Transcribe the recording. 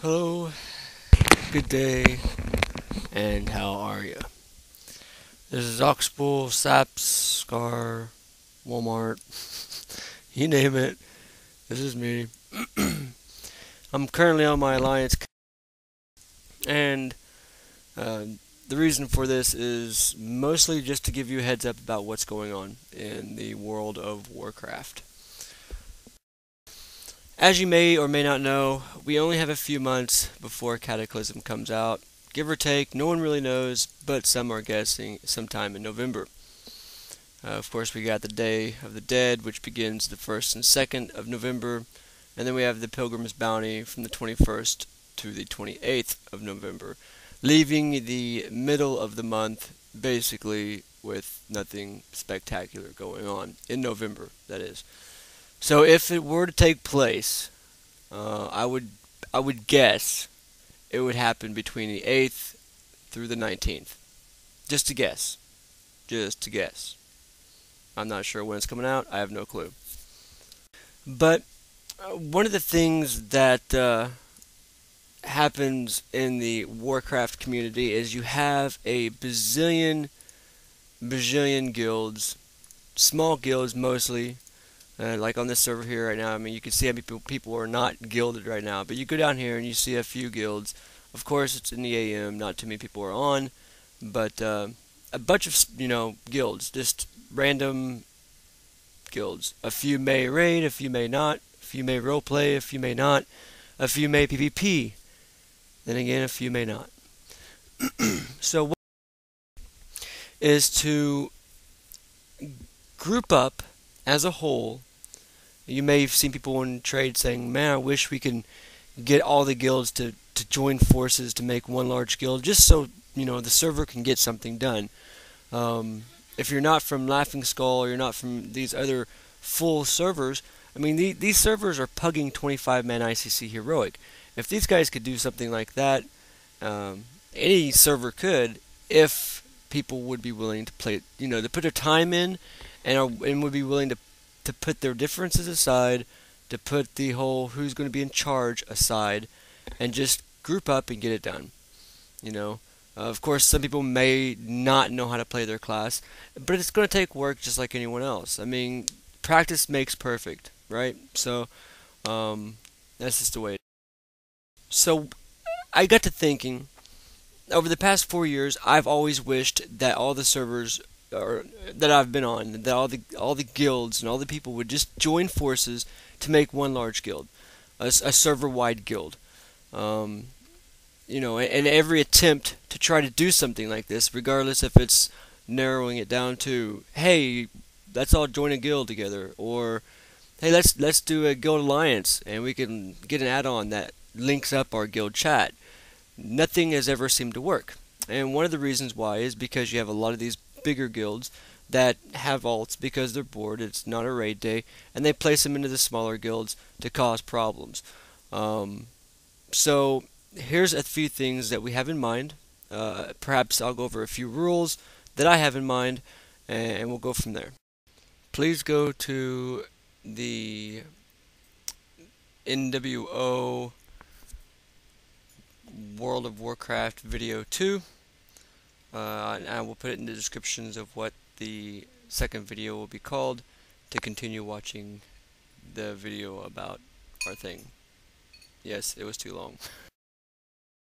Hello, good day, and how are you? This is Oxbow, Saps, Scar, Walmart, you name it. This is me. I'm currently on my Alliance, and uh, the reason for this is mostly just to give you a heads up about what's going on in the World of Warcraft. As you may or may not know, we only have a few months before Cataclysm comes out. Give or take, no one really knows, but some are guessing sometime in November. Of course, we got the Day of the Dead, which begins the 1st and 2nd of November, and then we have the Pilgrim's Bounty from the 21st to the 28th of November, leaving the middle of the month basically with nothing spectacular going on, in November, that is. So if it were to take place, I would guess it would happen between the 8th through the 19th. Just to guess. Just to guess. I'm not sure when it's coming out. I have no clue. But one of the things that happens in the Warcraft community is you have a bajillion guilds, small guilds mostly. Like on this server here right now, I mean, you can see how many people are not gilded right now. But you go down here and you see a few guilds. Of course, it's in the AM. Not too many people are on, but a bunch of guilds, just random guilds. A few may raid, a few may not. A few may roleplay, a few may not. A few may PvP. Then again, a few may not. So what is to group up as a whole. You may have seen people in trade saying, man, I wish we can get all the guilds to join forces to make one large guild, just so, the server can get something done. If you're not from Laughing Skull, or you're not from these other full servers, I mean, these servers are pugging 25-man ICC Heroic. If these guys could do something like that, any server could, if people would be willing to play, to put their time in, and would be willing to put their differences aside, to put the whole who's going to be in charge aside, and just group up and get it done. Of course, some people may not know how to play their class, but it's going to take work just like anyone else. I mean, practice makes perfect, right? So that's just the way it is. So I got to thinking, over the past 4 years, I've always wished that all the servers that I've been on, that all the guilds and all the people would just join forces to make one large guild, a server-wide guild. And every attempt to try to do something like this, regardless if it's narrowing it down to, hey, let's all join a guild together, or hey, let's do a guild alliance and we can get an add-on that links up our guild chat. Nothing has ever seemed to work. And one of the reasons why is because you have a lot of these bigger guilds that have alts because they're bored, it's not a raid day, and they place them into the smaller guilds to cause problems. So here's a few things that we have in mind. Perhaps I'll go over a few rules that I have in mind, and we'll go from there. Please go to the Nwo World of Warcraft video 2. And I will put it in the descriptions of what the second video will be called to continue watching the video about our thing. Yes, it was too long.